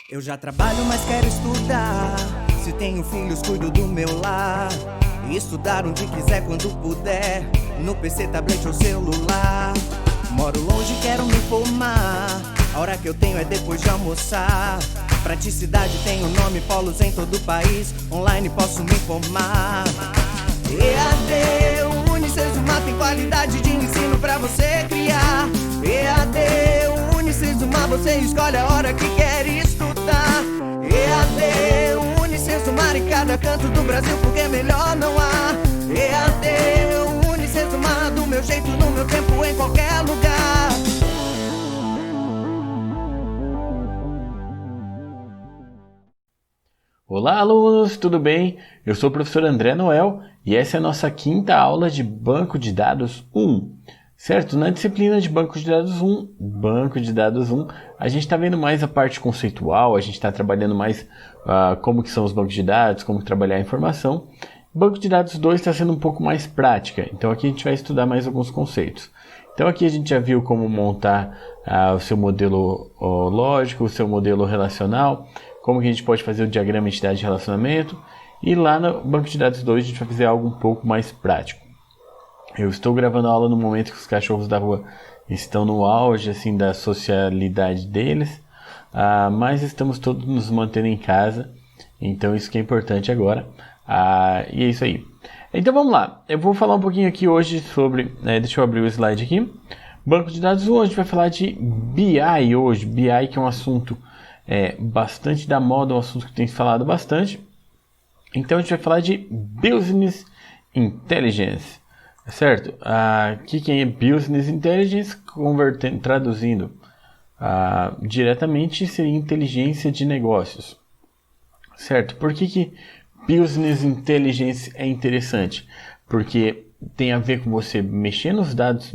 Eu já trabalho, mas quero estudar. Se tenho filhos, cuido do meu lar. E estudar onde quiser, quando puder. No PC, tablet ou celular. Moro longe, quero me formar. A hora que eu tenho é depois de almoçar. Praticidade tem o nome, polos em todo o país. Online posso me formar. EAD, Unicesumar tem qualidade de ensino pra você criar. EAD, Unicesumar, você escolhe a hora que quer estudar. EAD, Unicesumar em cada canto do Brasil, porque melhor não há. EAD, Unicesumar, do meu jeito, no meu tempo, em qualquer lugar. Olá, alunos, tudo bem? Eu sou o professor André Noel e essa é a nossa quinta aula de Banco de Dados 1. Certo? Na disciplina de Banco de Dados 1, a gente está vendo mais a parte conceitual, a gente está trabalhando mais como que são os bancos de dados, como trabalhar a informação. Banco de Dados 2 está sendo um pouco mais prática, então aqui a gente vai estudar mais alguns conceitos. Então aqui a gente já viu como montar o seu modelo lógico, o seu modelo relacional, como que a gente pode fazer o diagrama entidade de relacionamento, e lá no Banco de Dados 2 a gente vai fazer algo um pouco mais prático. Eu estou gravando a aula no momento que os cachorros da rua estão no auge assim, da socialidade deles, mas estamos todos nos mantendo em casa, então isso que é importante agora, e é isso aí. Então vamos lá, eu vou falar um pouquinho aqui hoje sobre, deixa eu abrir o slide aqui, Banco de Dados 1, hoje a gente vai falar de BI hoje, BI que é um assunto bastante da moda, um assunto que tem se falado bastante, então a gente vai falar de Business Intelligence. Certo? O que é Business Intelligence? Traduzindo diretamente, seria inteligência de negócios. Certo? Por que Business Intelligence é interessante? Porque tem a ver com você mexer nos dados,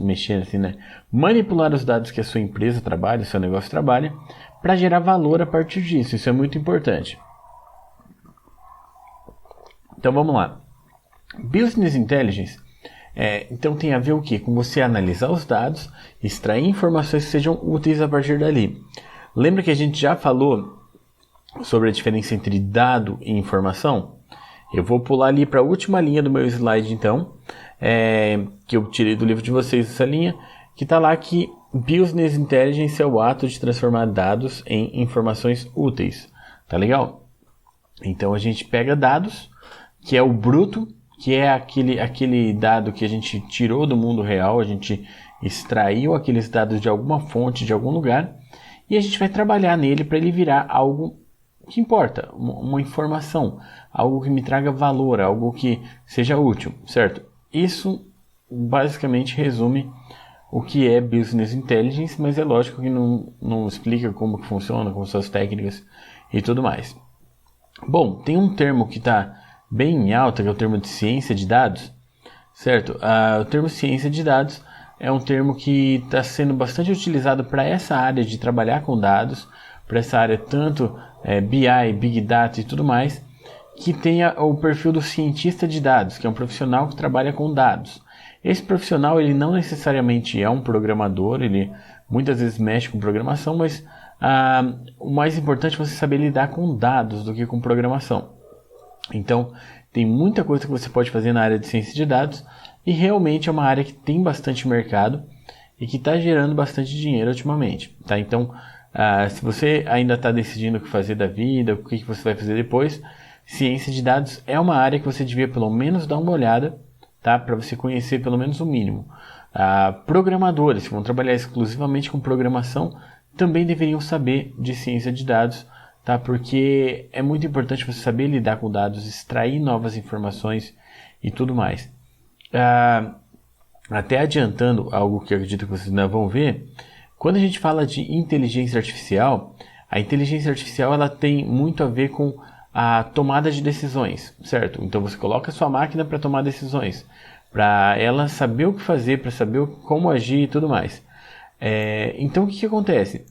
manipular os dados que a sua empresa trabalha, o seu negócio trabalha, para gerar valor a partir disso. Isso é muito importante. Então vamos lá. Business Intelligence então tem a ver o quê? Com você analisar os dados, extrair informações que sejam úteis a partir dali. Lembra que a gente já falou sobre a diferença entre dado e informação? Eu vou pular ali para a última linha do meu slide então, que eu tirei do livro de vocês essa linha, que está lá que Business Intelligence é o ato de transformar dados em informações úteis. Tá legal? Então a gente pega dados, que é o bruto, que é aquele dado que a gente tirou do mundo real, a gente extraiu aqueles dados de alguma fonte, de algum lugar, e a gente vai trabalhar nele para ele virar algo que importa, uma informação, algo que me traga valor, algo que seja útil, certo? Isso basicamente resume o que é Business Intelligence, mas é lógico que não explica como que funciona, como são as técnicas e tudo mais. Bom, tem um termo que está bem em alta, que é o termo de ciência de dados, certo? O termo ciência de dados é um termo que está sendo bastante utilizado para essa área de trabalhar com dados, para essa área tanto BI, Big Data e tudo mais, que tem o perfil do cientista de dados, que é um profissional que trabalha com dados. Esse profissional ele não necessariamente é um programador, ele muitas vezes mexe com programação, mas o mais importante é você saber lidar com dados do que com programação. Então, tem muita coisa que você pode fazer na área de ciência de dados e realmente é uma área que tem bastante mercado e que está gerando bastante dinheiro ultimamente. Tá? Então, se você ainda está decidindo o que fazer da vida, o que você vai fazer depois, ciência de dados é uma área que você devia pelo menos dar uma olhada, tá? Para você conhecer pelo menos o mínimo. Programadores que vão trabalhar exclusivamente com programação também deveriam saber de ciência de dados, tá? Porque é muito importante você saber lidar com dados, extrair novas informações e tudo mais. Até adiantando algo que eu acredito que vocês ainda vão ver, quando a gente fala de inteligência artificial, a inteligência artificial ela tem muito a ver com a tomada de decisões, certo? Então você coloca a sua máquina para tomar decisões, para ela saber o que fazer, para saber como agir e tudo mais. Então o que acontece?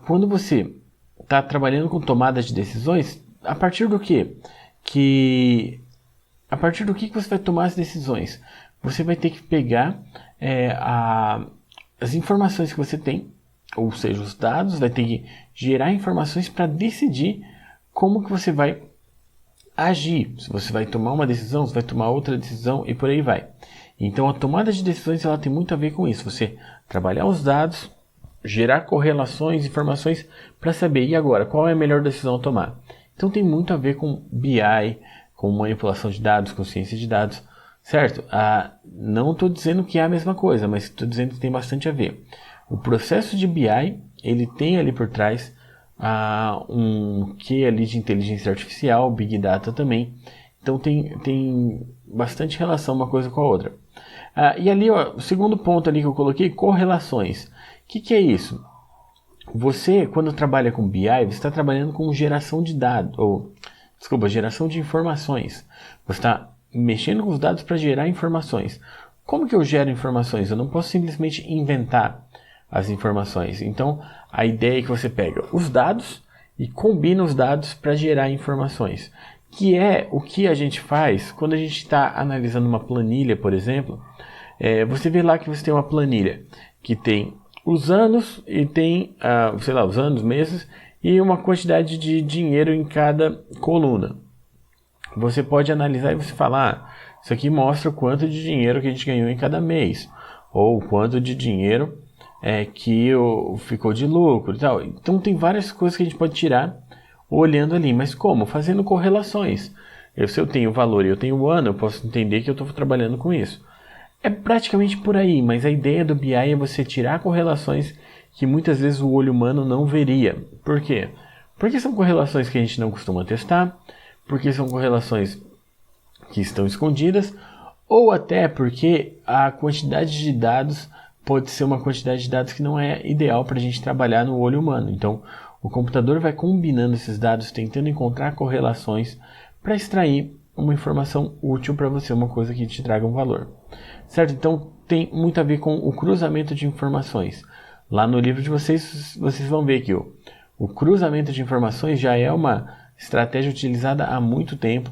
Quando você está trabalhando com tomada de decisões, a partir do que você vai tomar as decisões? Você vai ter que pegar as informações que você tem, ou seja, os dados, vai ter que gerar informações para decidir como que você vai agir. Se você vai tomar uma decisão, se vai tomar outra decisão e por aí vai. Então a tomada de decisões ela tem muito a ver com isso. Você trabalhar os dados, gerar correlações, informações para saber, e agora, qual é a melhor decisão a tomar? Então tem muito a ver com BI, com manipulação de dados, com ciência de dados, certo? Não estou dizendo que é a mesma coisa, mas estou dizendo que tem bastante a ver. O processo de BI, ele tem ali por trás um quê ali de inteligência artificial, Big Data também. Então tem bastante relação uma coisa com a outra. E ali, ó, o segundo ponto ali que eu coloquei, correlações. O que é isso? Você, quando trabalha com BI, você está trabalhando com geração de dados, geração de informações. Você está mexendo com os dados para gerar informações. Como que eu gero informações? Eu não posso simplesmente inventar as informações. Então, a ideia é que você pega os dados e combina os dados para gerar informações. Que é o que a gente faz quando a gente está analisando uma planilha, por exemplo. Você vê lá que você tem uma planilha que tem os anos e tem, os anos, meses e uma quantidade de dinheiro em cada coluna. Você pode analisar e você falar, isso aqui mostra o quanto de dinheiro que a gente ganhou em cada mês, ou quanto de dinheiro que ficou de lucro e tal. Então tem várias coisas que a gente pode tirar olhando ali, mas como? Fazendo correlações. Se eu tenho valor e eu tenho ano, eu posso entender que eu estou trabalhando com isso. É praticamente por aí, mas a ideia do BI é você tirar correlações que muitas vezes o olho humano não veria. Por quê? Porque são correlações que a gente não costuma testar, porque são correlações que estão escondidas, ou até porque a quantidade de dados pode ser uma quantidade de dados que não é ideal para a gente trabalhar no olho humano. Então, o computador vai combinando esses dados, tentando encontrar correlações para extrair uma informação útil para você, uma coisa que te traga um valor. Certo? Então, tem muito a ver com o cruzamento de informações. Lá no livro de vocês vão ver que o cruzamento de informações já é uma estratégia utilizada há muito tempo.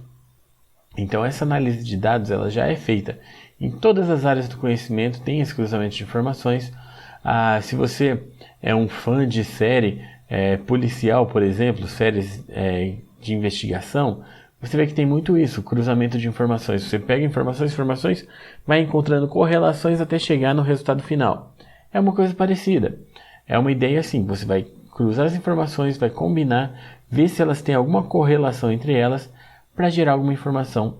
Então, essa análise de dados ela já é feita em todas as áreas do conhecimento, tem esse cruzamento de informações. Se você é um fã de série policial, por exemplo, séries de investigação, você vê que tem muito isso, cruzamento de informações. Você pega informações, vai encontrando correlações até chegar no resultado final. É uma coisa parecida. É uma ideia assim, você vai cruzar as informações, vai combinar, ver se elas têm alguma correlação entre elas para gerar alguma informação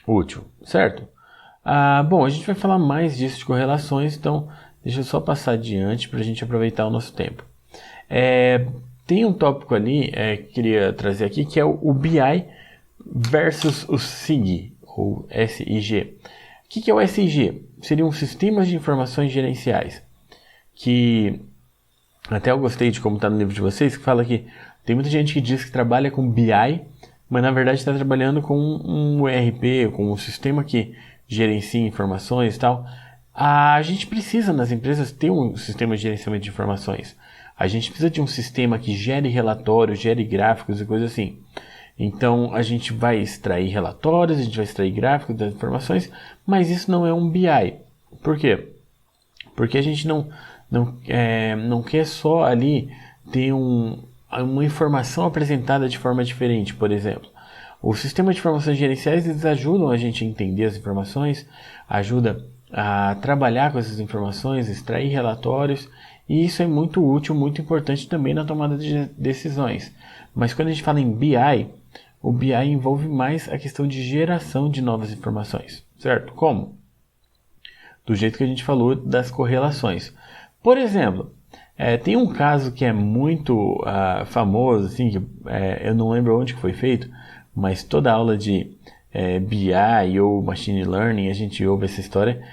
útil, certo? Bom, a gente vai falar mais disso de correlações, então deixa eu só passar adiante para a gente aproveitar o nosso tempo. Tem um tópico ali que queria trazer aqui, que é o BI versus o SIG, ou SIG. O que é o SIG? Seriam sistemas de informações gerenciais, que até eu gostei de como está no livro de vocês, que fala que tem muita gente que diz que trabalha com BI, mas na verdade está trabalhando com um ERP, com um sistema que gerencia informações e tal. A gente precisa nas empresas ter um sistema de gerenciamento de informações. A gente precisa de um sistema que gere relatórios, gere gráficos e coisas assim. Então, a gente vai extrair relatórios, a gente vai extrair gráficos das informações, mas isso não é um BI. Por quê? Porque a gente não quer só ali ter uma informação apresentada de forma diferente, por exemplo. O sistema de informações gerenciais eles ajudam a gente a entender as informações, ajuda a trabalhar com essas informações, extrair relatórios, e isso é muito útil, muito importante também na tomada de decisões. Mas quando a gente fala em BI, o BI envolve mais a questão de geração de novas informações, certo? Como? Do jeito que a gente falou das correlações. Por exemplo, tem um caso que é muito famoso, assim, que eu não lembro onde que foi feito, mas toda aula de BI ou Machine Learning a gente ouve essa história.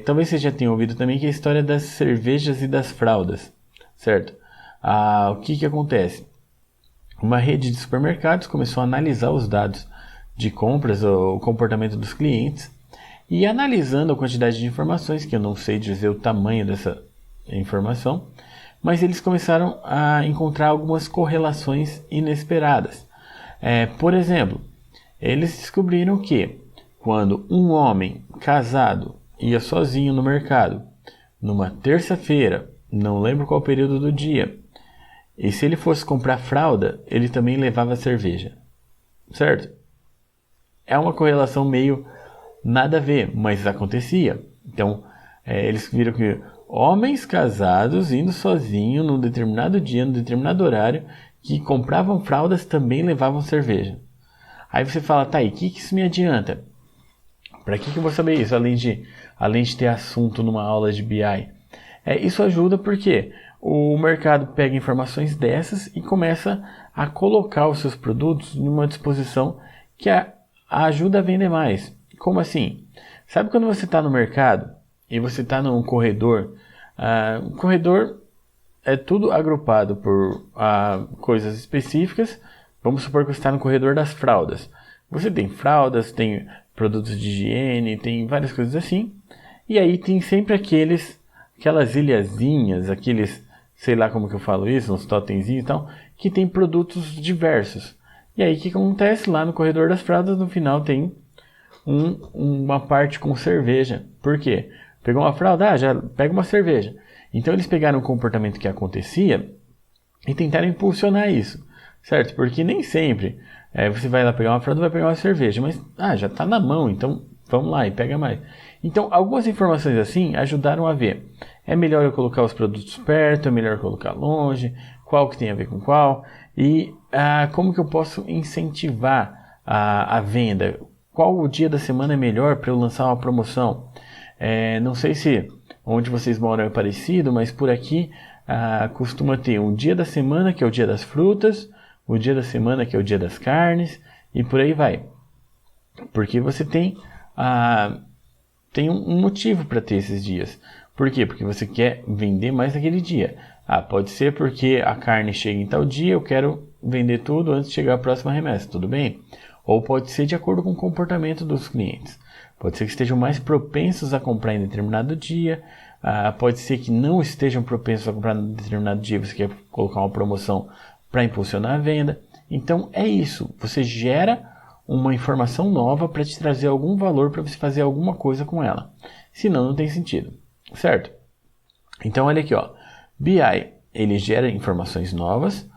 Talvez você já tenha ouvido também que é a história das cervejas e das fraldas, certo? O que acontece? Uma rede de supermercados começou a analisar os dados de compras, o comportamento dos clientes, e analisando a quantidade de informações, que eu não sei dizer o tamanho dessa informação, mas eles começaram a encontrar algumas correlações inesperadas. Por exemplo, eles descobriram que quando um homem casado ia sozinho no mercado, numa terça-feira, não lembro qual período do dia. E se ele fosse comprar fralda, ele também levava cerveja, certo? É uma correlação meio nada a ver, mas acontecia. Então, eles viram que homens casados indo sozinhos num determinado dia, num determinado horário, que compravam fraldas também levavam cerveja. Aí você fala, tá, e o que isso me adianta? Para que eu vou saber isso, além de ter assunto numa aula de BI? Isso ajuda porque o mercado pega informações dessas e começa a colocar os seus produtos numa disposição que ajuda a vender mais. Como assim? Sabe quando você está no mercado e você está num corredor? Um corredor é tudo agrupado por coisas específicas. Vamos supor que você está no corredor das fraldas. Você tem fraldas, tem produtos de higiene, tem várias coisas assim. E aí tem sempre aquelas ilhazinhas, aqueles, sei lá como que eu falo isso, uns totemzinhos e tal, que tem produtos diversos. E aí o que acontece? Lá no corredor das fraldas, no final tem uma parte com cerveja. Por quê? Pegou uma fralda, já pega uma cerveja. Então eles pegaram um comportamento que acontecia e tentaram impulsionar isso, certo? Porque nem sempre você vai lá pegar uma fralda, vai pegar uma cerveja, mas já está na mão, então vamos lá e pega mais. Então algumas informações assim ajudaram a ver. É melhor eu colocar os produtos perto, é melhor eu colocar longe, qual que tem a ver com qual, e como que eu posso incentivar a venda. Qual o dia da semana é melhor para eu lançar uma promoção? Não sei se onde vocês moram é parecido, mas por aqui costuma ter um dia da semana que é o dia das frutas, o dia da semana que é o dia das carnes, e por aí vai. Porque você tem um motivo para ter esses dias. Por quê? Porque você quer vender mais naquele dia. Pode ser porque a carne chega em tal dia, eu quero vender tudo antes de chegar a próxima remessa, tudo bem? Ou pode ser de acordo com o comportamento dos clientes. Pode ser que estejam mais propensos a comprar em determinado dia, pode ser que não estejam propensos a comprar em determinado dia, você quer colocar uma promoção para impulsionar a venda. Então é isso, você gera uma informação nova para te trazer algum valor para você fazer alguma coisa com ela. Senão não tem sentido, certo? Então olha aqui, ó. BI, ele gera informações novas,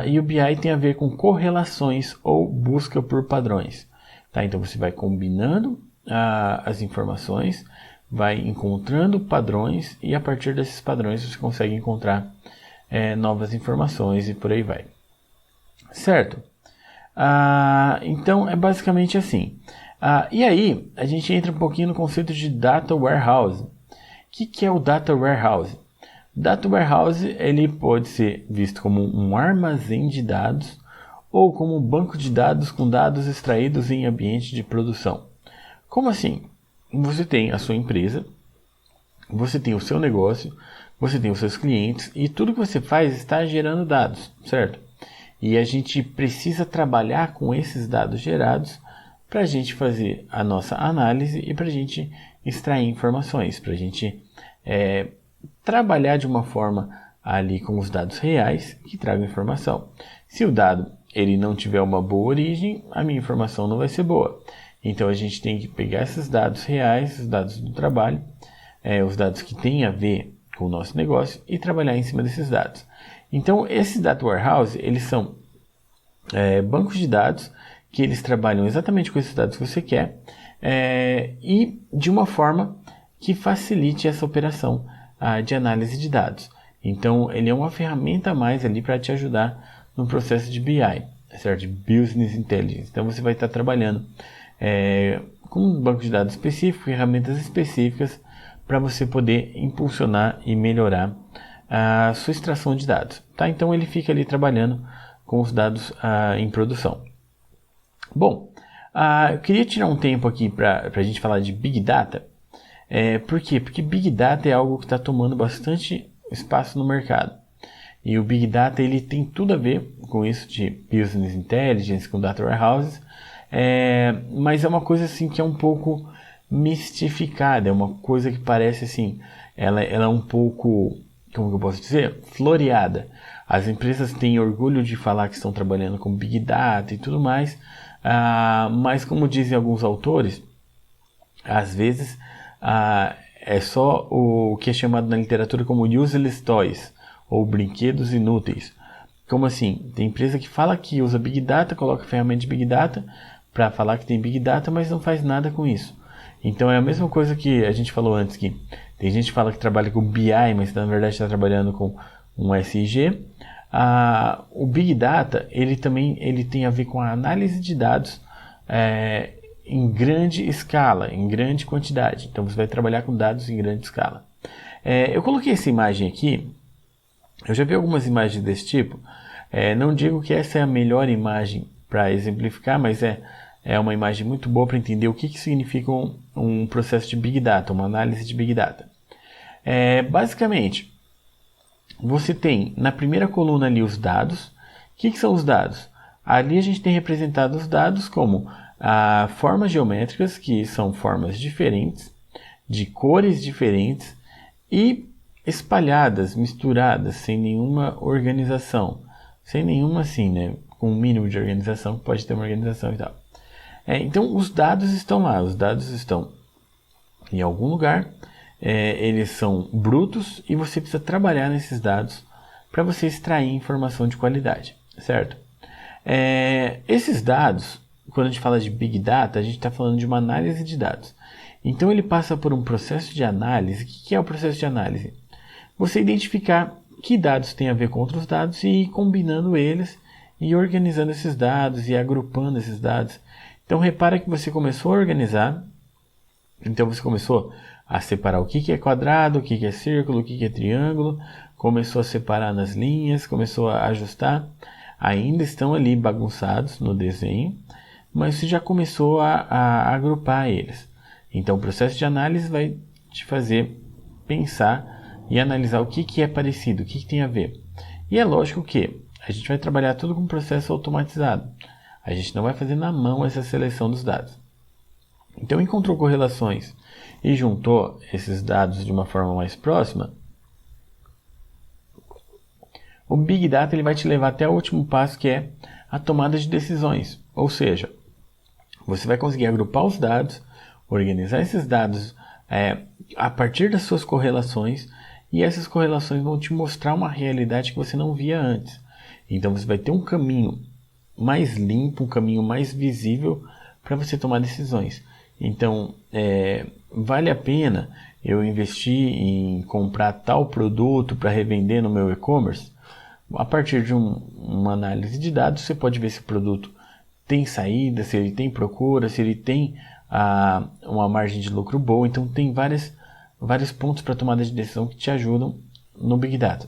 e o BI tem a ver com correlações ou busca por padrões. Tá? Então você vai combinando as informações, vai encontrando padrões e a partir desses padrões você consegue encontrar novas informações e por aí vai. Certo? Então é basicamente assim. E aí a gente entra um pouquinho no conceito de Data Warehouse. O que é o Data Warehouse? Data Warehouse ele pode ser visto como um armazém de dados ou como um banco de dados com dados extraídos em ambiente de produção. Como assim? Você tem a sua empresa, você tem o seu negócio, você tem os seus clientes e tudo que você faz está gerando dados, certo? E a gente precisa trabalhar com esses dados gerados para a gente fazer a nossa análise e para a gente extrair informações, para a gente trabalhar de uma forma ali com os dados reais que tragam informação. Se o dado ele não tiver uma boa origem, a minha informação não vai ser boa. Então a gente tem que pegar esses dados reais, os dados do trabalho, os dados que têm a ver com o nosso negócio e trabalhar em cima desses dados. Então esses Data Warehouse, eles são bancos de dados que eles trabalham exatamente com esses dados que você quer e de uma forma que facilite essa operação de análise de dados. Então ele é uma ferramenta a mais ali para te ajudar no processo de BI, certo? De Business Intelligence. Então você vai estar trabalhando com um banco de dados específico, ferramentas específicas para você poder impulsionar e melhorar a sua extração de dados. Tá? Então ele fica ali trabalhando com os dados em produção. Bom, eu queria tirar um tempo aqui para a gente falar de Big Data. Por quê? Porque Big Data é algo que está tomando bastante espaço no mercado. E o Big Data ele tem tudo a ver com isso de Business Intelligence, com Data Warehouses, mas é uma coisa assim que é um pouco mistificada, é uma coisa que parece assim, ela é um pouco, como eu posso dizer, floreada. As empresas têm orgulho de falar que estão trabalhando com Big Data e tudo mais, mas como dizem alguns autores, às vezes é só o que é chamado na literatura como useless toys, ou brinquedos inúteis. Como assim? Tem empresa que fala que usa Big Data, coloca ferramenta de Big Data para falar que tem Big Data, mas não faz nada com isso. Então é a mesma coisa que a gente falou antes, que tem gente que fala que trabalha com BI, mas na verdade está trabalhando com um SIG. O Big Data ele tem a ver com a análise de dados em grande escala, em grande quantidade. Então você vai trabalhar com dados em grande escala. Eu coloquei essa imagem aqui. Eu já vi algumas imagens desse tipo. Não digo que essa é a melhor imagem para exemplificar, mas é uma imagem muito boa para entender o que significa um processo de Big Data, uma análise de Big Data. Basicamente, você tem na primeira coluna ali os dados. O que são os dados? Ali a gente tem representado os dados como formas geométricas, que são formas diferentes, de cores diferentes e espalhadas, misturadas, sem nenhuma organização. Sem nenhuma assim, né? Com um mínimo de organização, pode ter uma organização e tal. Então os dados estão lá, os dados estão em algum lugar, eles são brutos e você precisa trabalhar nesses dados para você extrair informação de qualidade, certo? Esses dados, quando a gente fala de Big Data, a gente está falando de uma análise de dados. Então ele passa por um processo de análise. O que é o processo de análise? Você identificar que dados têm a ver com outros dados e ir combinando eles e organizando esses dados e agrupando esses dados. Então repara que você começou a organizar, então você começou a separar o que é quadrado, o que é círculo, o que é triângulo, começou a separar nas linhas, começou a ajustar, ainda estão ali bagunçados no desenho, mas você já começou a agrupar eles. Então o processo de análise vai te fazer pensar e analisar o que é parecido, o que tem a ver. E é lógico que a gente vai trabalhar tudo com processo automatizado. A gente não vai fazer na mão essa seleção dos dados. Então encontrou correlações e juntou esses dados de uma forma mais próxima. O Big Data ele vai te levar até o último passo, que é a tomada de decisões. Ou seja, você vai conseguir agrupar os dados, organizar esses dados a partir das suas correlações, e essas correlações vão te mostrar uma realidade que você não via antes. Então você vai ter um caminho mais limpo, um caminho mais visível para você tomar decisões. Então vale a pena eu investir em comprar tal produto para revender no meu e-commerce? A partir de uma análise de dados, você pode ver se o produto tem saída, se ele tem procura, se ele tem uma margem de lucro boa. Então tem vários pontos para tomada de decisão que te ajudam no Big Data.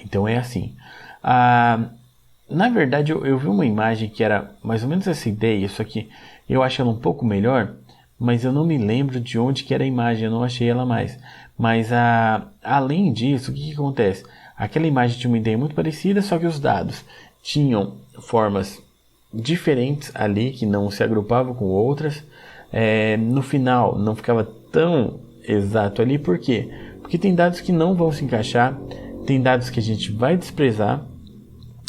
Então é assim. Na verdade eu vi uma imagem que era mais ou menos essa ideia, só que eu acho ela um pouco melhor, mas eu não me lembro de onde que era a imagem, eu não achei ela mais. Mas além disso, o que acontece? Aquela imagem tinha uma ideia muito parecida, só que os dados tinham formas diferentes ali, que não se agrupavam com outras. No final não ficava tão exato ali. Por quê? Porque tem dados que não vão se encaixar, tem dados que a gente vai desprezar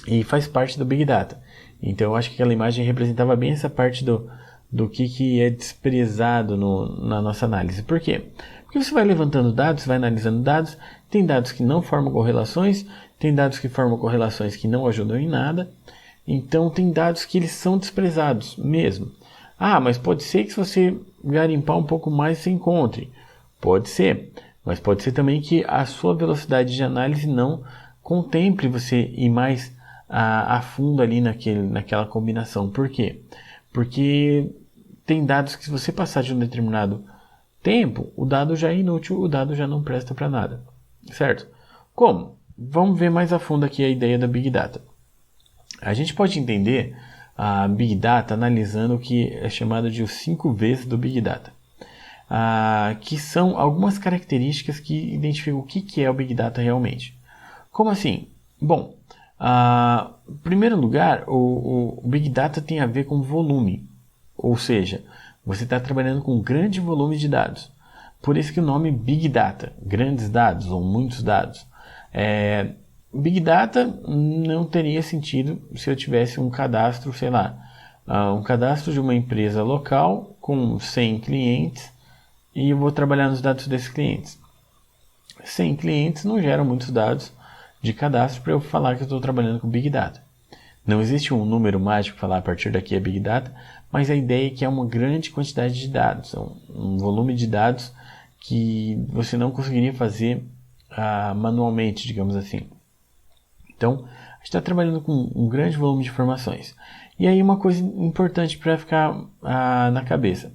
e faz parte do Big Data. Então eu acho que aquela imagem representava bem essa parte do que é desprezado na nossa análise. Por quê? Porque você vai levantando dados, vai analisando dados, tem dados que não formam correlações, tem dados que formam correlações que não ajudam em nada, então tem dados que eles são desprezados mesmo. Mas pode ser que se você garimpar um pouco mais você encontre. Pode ser, mas pode ser também que a sua velocidade de análise não contemple você ir mais a fundo ali naquela combinação. Por quê? Porque tem dados que se você passar de um determinado tempo, o dado já é inútil, o dado já não presta para nada, certo? Como? Vamos ver mais a fundo aqui a ideia da Big Data. A gente pode entender a Big Data analisando o que é chamado de os 5 Vs do Big Data, que são algumas características que identificam o que é o Big Data realmente. Como assim? Bom, em primeiro lugar, o Big Data tem a ver com volume, ou seja, você está trabalhando com um grande volume de dados. Por isso que o nome Big Data, grandes dados ou muitos dados. Big Data não teria sentido se eu tivesse um cadastro, um cadastro de uma empresa local com 100 clientes e eu vou trabalhar nos dados desses clientes. 100 clientes não geram muitos dados de cadastro para eu falar que eu estou trabalhando com Big Data. Não existe um número mágico para falar a partir daqui é Big Data, mas a ideia é que é uma grande quantidade de dados, um volume de dados que você não conseguiria fazer manualmente, digamos assim. Então, a gente está trabalhando com um grande volume de informações. E aí uma coisa importante para ficar na cabeça.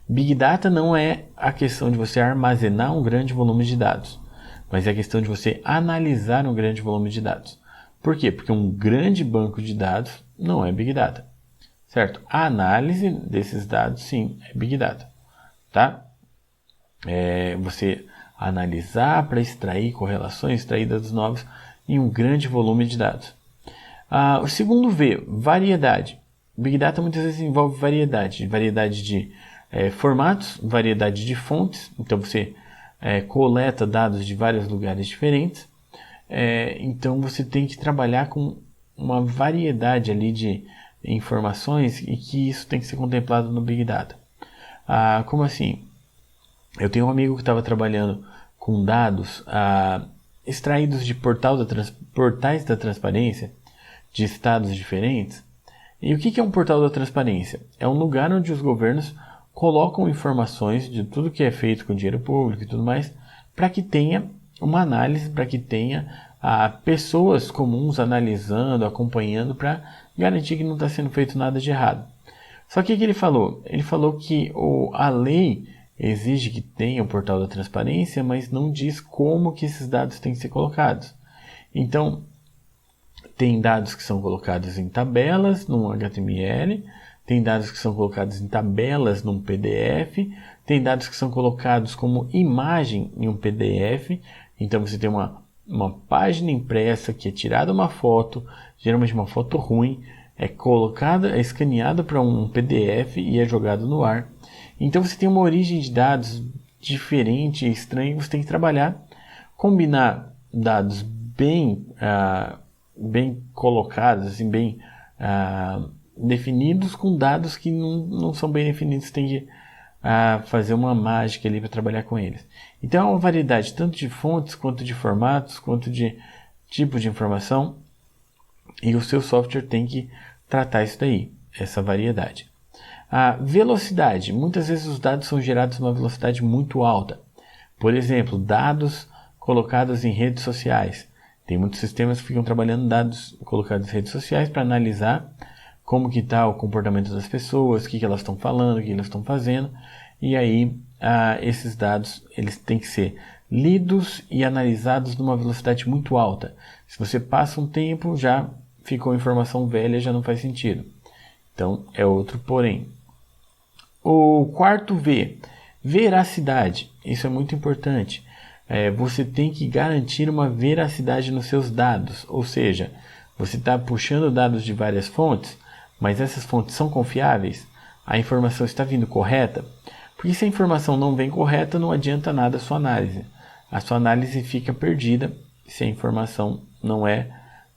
Big Data não é a questão de você armazenar um grande volume de dados, mas é a questão de você analisar um grande volume de dados. Por quê? Porque um grande banco de dados não é Big Data, certo? A análise desses dados, sim, é Big Data, tá? Você analisar para extrair correlações, extrair dados novos em um grande volume de dados. O segundo V, variedade. Big Data muitas vezes envolve variedade de formatos, variedade de fontes. Então você coleta dados de vários lugares diferentes. Então você tem que trabalhar com uma variedade ali de informações e que isso tem que ser contemplado no Big Data. Como assim? Eu tenho um amigo que estava trabalhando com dados extraídos de portais da transparência de estados diferentes. E o que é um portal da transparência? É um lugar onde os governos colocam informações de tudo que é feito com dinheiro público e tudo mais, para que tenha uma análise, para que tenha pessoas comuns analisando, acompanhando, para garantir que não está sendo feito nada de errado. Só que o que ele falou? Ele falou que a lei exige que tenha um portal da transparência, mas não diz como que esses dados têm que ser colocados. Então, tem dados que são colocados em tabelas, num HTML, tem dados que são colocados em tabelas num PDF, tem dados que são colocados como imagem em um PDF. Então você tem uma página impressa que é tirada uma foto, geralmente uma foto ruim, é colocada, é escaneada para um PDF e é jogado no ar. Então você tem uma origem de dados diferente e estranha, você tem que trabalhar, combinar dados bem colocados, assim, bem definidos com dados que não são bem definidos, você tem que fazer uma mágica ali para trabalhar com eles. Então é uma variedade tanto de fontes, quanto de formatos, quanto de tipo de informação, e o seu software tem que tratar isso daí, essa variedade. A velocidade. Muitas vezes os dados são gerados numa velocidade muito alta. Por exemplo, dados colocados em redes sociais. Tem muitos sistemas que ficam trabalhando dados colocados em redes sociais para analisar como que está o comportamento das pessoas, o que elas estão falando, o que elas estão fazendo. E aí esses dados eles têm que ser lidos e analisados numa velocidade muito alta. Se você passa um tempo, já ficou informação velha, já não faz sentido. Então é outro porém. O quarto V, veracidade. Isso é muito importante. Você tem que garantir uma veracidade nos seus dados. Ou seja, você está puxando dados de várias fontes, mas essas fontes são confiáveis? A informação está vindo correta? Porque se a informação não vem correta, não adianta nada a sua análise. A sua análise fica perdida se a informação não é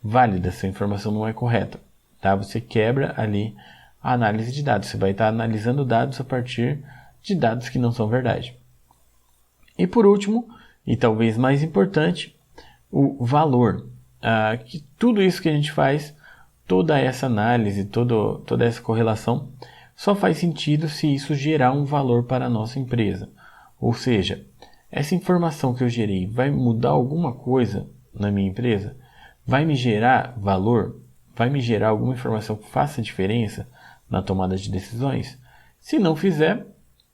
válida, se a informação não é correta. Tá? Você quebra ali a análise de dados. Você vai estar analisando dados a partir de dados que não são verdade. E por último, e talvez mais importante, o valor. Que tudo isso que a gente faz, toda essa análise, toda essa correlação, só faz sentido se isso gerar um valor para a nossa empresa. Ou seja, essa informação que eu gerei vai mudar alguma coisa na minha empresa? Vai me gerar valor? Vai me gerar alguma informação que faça diferença na tomada de decisões? Se não fizer,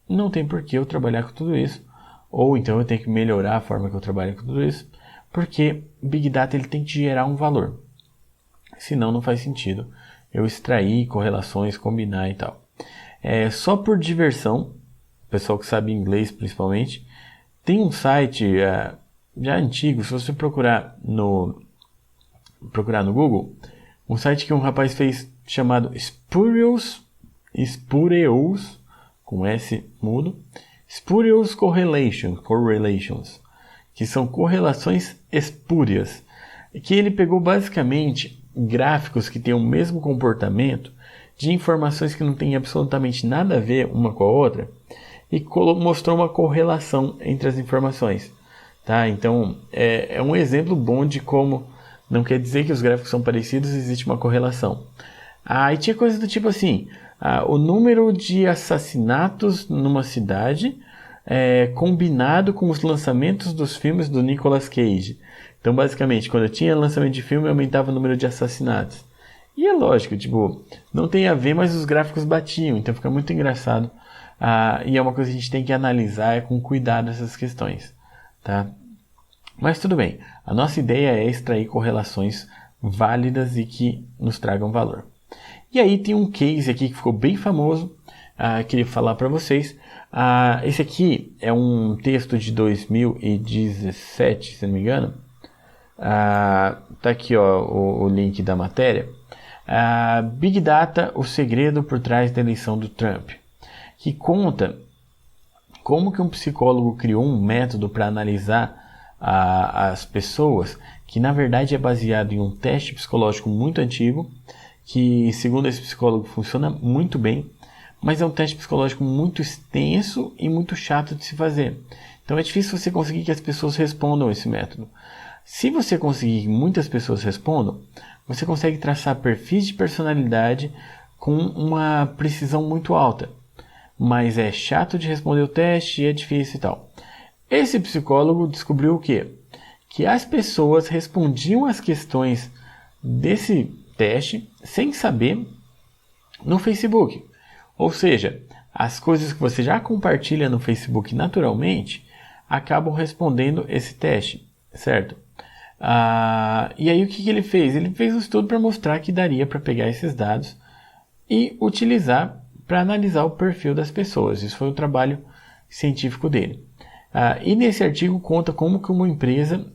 não tem por que eu trabalhar com tudo isso. Ou então eu tenho que melhorar a forma que eu trabalho com tudo isso, porque Big Data ele tem que gerar um valor. Senão não faz sentido eu extrair correlações, combinar e tal. Só por diversão, o pessoal que sabe inglês principalmente, tem um site já antigo, se você procurar no Google, um site que um rapaz fez chamado Spurious, com S mudo, Spurious Correlations, que são correlações espúrias, que ele pegou basicamente gráficos que têm o mesmo comportamento de informações que não têm absolutamente nada a ver uma com a outra, e mostrou uma correlação entre as informações. Tá? Então, é um exemplo bom de como não quer dizer que os gráficos são parecidos, existe uma correlação. E tinha coisas do tipo assim, o número de assassinatos numa cidade combinado com os lançamentos dos filmes do Nicolas Cage. Então, basicamente, quando eu tinha lançamento de filme, aumentava o número de assassinatos. E é lógico, tipo, não tem a ver, mas os gráficos batiam, então fica muito engraçado. E é uma coisa que a gente tem que analisar com cuidado essas questões, tá? Mas tudo bem, a nossa ideia é extrair correlações válidas e que nos tragam valor. E aí tem um case aqui que ficou bem famoso, queria falar para vocês. Esse aqui é um texto de 2017, se não me engano. Tá aqui ó, o link da matéria. Big Data, o segredo por trás da eleição do Trump, que conta como que um psicólogo criou um método para analisar as pessoas, que na verdade é baseado em um teste psicológico muito antigo, que segundo esse psicólogo funciona muito bem, mas é um teste psicológico muito extenso e muito chato de se fazer. Então é difícil você conseguir que as pessoas respondam esse método. Se você conseguir que muitas pessoas respondam, você consegue traçar perfis de personalidade com uma precisão muito alta. Mas é chato de responder o teste e é difícil e tal. Esse psicólogo descobriu o quê? Que as pessoas respondiam as questões desse teste sem saber no Facebook. Ou seja, as coisas que você já compartilha no Facebook naturalmente acabam respondendo esse teste, certo? E aí o que ele fez? Ele fez um estudo para mostrar que daria para pegar esses dados e utilizar para analisar o perfil das pessoas. Isso foi o trabalho científico dele. E nesse artigo conta como que uma empresa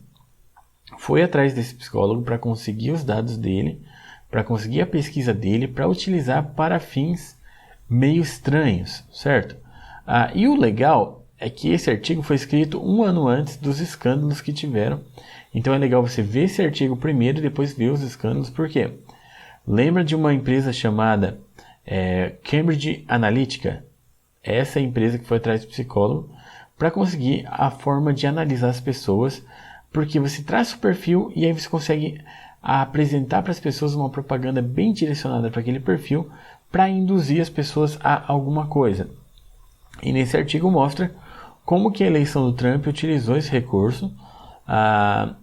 foi atrás desse psicólogo para conseguir os dados dele, para conseguir a pesquisa dele, para utilizar para fins meio estranhos, certo? E o legal é que esse artigo foi escrito um ano antes dos escândalos que tiveram. Então é legal você ver esse artigo primeiro e depois ver os escândalos. Por quê? Lembra de uma empresa chamada Cambridge Analytica? Essa é a empresa que foi atrás do psicólogo para conseguir a forma de analisar as pessoas, porque você traça o perfil e aí você consegue apresentar para as pessoas uma propaganda bem direcionada para aquele perfil para induzir as pessoas a alguma coisa. E nesse artigo mostra como que a eleição do Trump utilizou esse recurso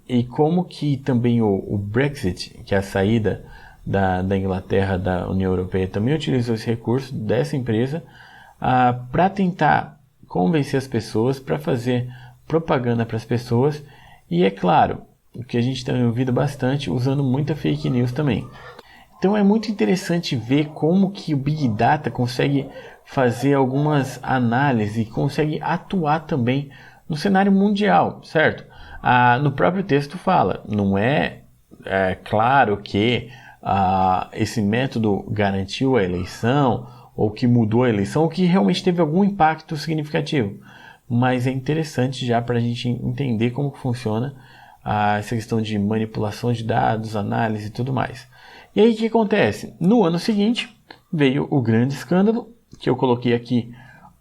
e como que também o Brexit, que é a saída da Inglaterra da União Europeia, também utilizou esse recurso dessa empresa para tentar convencer as pessoas, para fazer propaganda para as pessoas e, é claro, o que a gente tem ouvido bastante, usando muita fake news também. Então é muito interessante ver como que o Big Data consegue fazer algumas análises e consegue atuar também no cenário mundial, certo? No próprio texto fala, não é claro que esse método garantiu a eleição, ou que mudou a eleição, ou que realmente teve algum impacto significativo. Mas é interessante já para a gente entender como funciona essa questão de manipulação de dados, análise e tudo mais. E aí o que acontece? No ano seguinte veio o grande escândalo, que eu coloquei aqui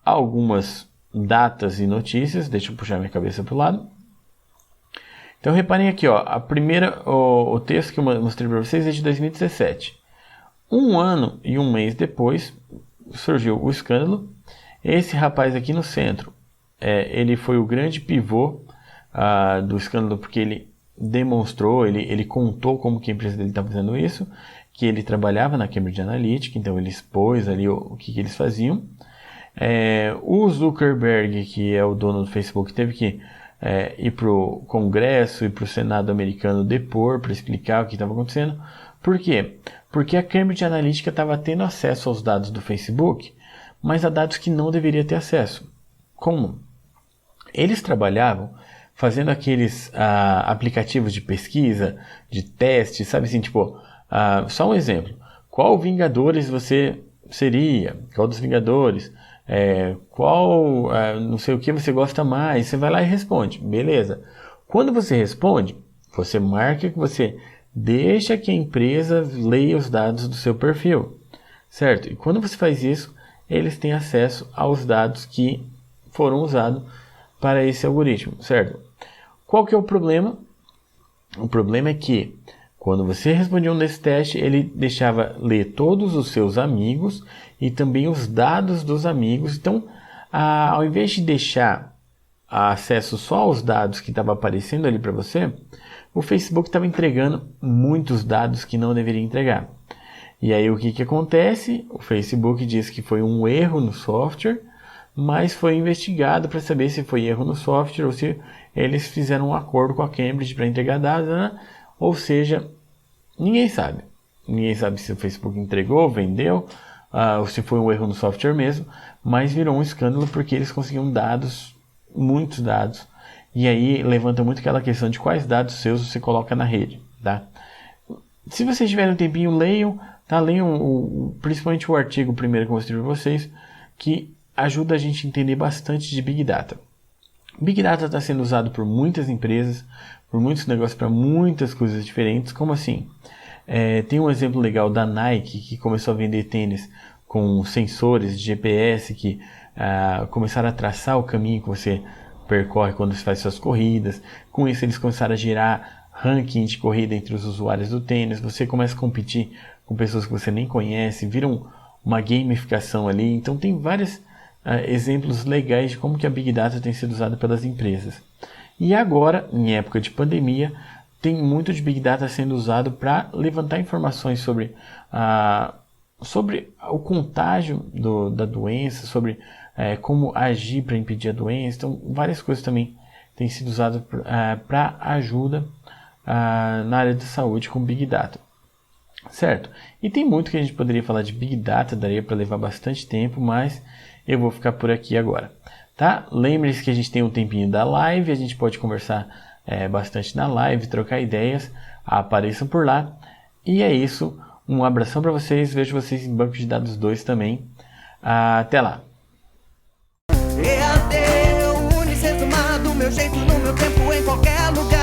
algumas datas e notícias, deixa eu puxar minha cabeça para o lado. Então reparem aqui, ó, o texto que eu mostrei para vocês é de 2017. Um ano e um mês depois surgiu o escândalo. Esse rapaz aqui no centro, ele foi o grande pivô do escândalo, porque ele demonstrou, ele contou como que a empresa dele estava fazendo isso, que ele trabalhava na Cambridge Analytica, então ele expôs ali o que eles faziam. O Zuckerberg, que é o dono do Facebook, teve que ir para o Congresso e para o Senado americano depor para explicar o que estava acontecendo. Por quê? Porque a Cambridge Analytica estava tendo acesso aos dados do Facebook, mas a dados que não deveria ter acesso. Como? Eles trabalhavam fazendo aqueles aplicativos de pesquisa, de teste, sabe assim, tipo, só um exemplo. Qual Vingadores você seria? Qual dos Vingadores? Qual não sei o que você gosta mais? Você vai lá e responde. Beleza. Quando você responde, você marca que você deixa que a empresa leia os dados do seu perfil, certo? E quando você faz isso, eles têm acesso aos dados que foram usados para esse algoritmo, certo? Qual que é o problema? O problema é que quando você respondia um desse teste, ele deixava ler todos os seus amigos e também os dados dos amigos. Então, ao invés de deixar acesso só aos dados que estavam aparecendo ali para você, o Facebook estava entregando muitos dados que não deveria entregar. E aí o que acontece? O Facebook diz que foi um erro no software, mas foi investigado para saber se foi erro no software ou se eles fizeram um acordo com a Cambridge para entregar dados, né? Ou seja, ninguém sabe. Ninguém sabe se o Facebook entregou, vendeu, ou se foi um erro no software mesmo, mas virou um escândalo porque eles conseguiam dados, muitos dados, e aí levanta muito aquela questão de quais dados seus você coloca na rede, tá? Se vocês tiverem um tempinho, leiam, tá? Leiam principalmente o artigo primeiro que eu mostrei para vocês, que ajuda a gente a entender bastante de Big Data. Big Data está sendo usado por muitas empresas, por muitos negócios, para muitas coisas diferentes. Como assim? Tem um exemplo legal da Nike, que começou a vender tênis com sensores de GPS que começaram a traçar o caminho que você percorre quando você faz suas corridas. Com isso eles começaram a gerar ranking de corrida entre os usuários do tênis. Você começa a competir com pessoas que você nem conhece, viram uma gamificação ali. Então tem vários exemplos legais de como que a Big Data tem sido usada pelas empresas. E agora, em época de pandemia, tem muito de Big Data sendo usado para levantar informações sobre o contágio da doença, sobre como agir para impedir a doença. Então, várias coisas também têm sido usadas para ajuda na área de saúde com Big Data. Certo? E tem muito que a gente poderia falar de Big Data, daria para levar bastante tempo, mas eu vou ficar por aqui agora. Tá? Lembre-se que a gente tem um tempinho da live, a gente pode conversar bastante na live, trocar ideias, apareçam por lá. E é isso, um abração para vocês, vejo vocês em Banco de Dados 2 também. Até lá! EAD, Unicesumar, do meu jeito, no meu tempo, em qualquer lugar.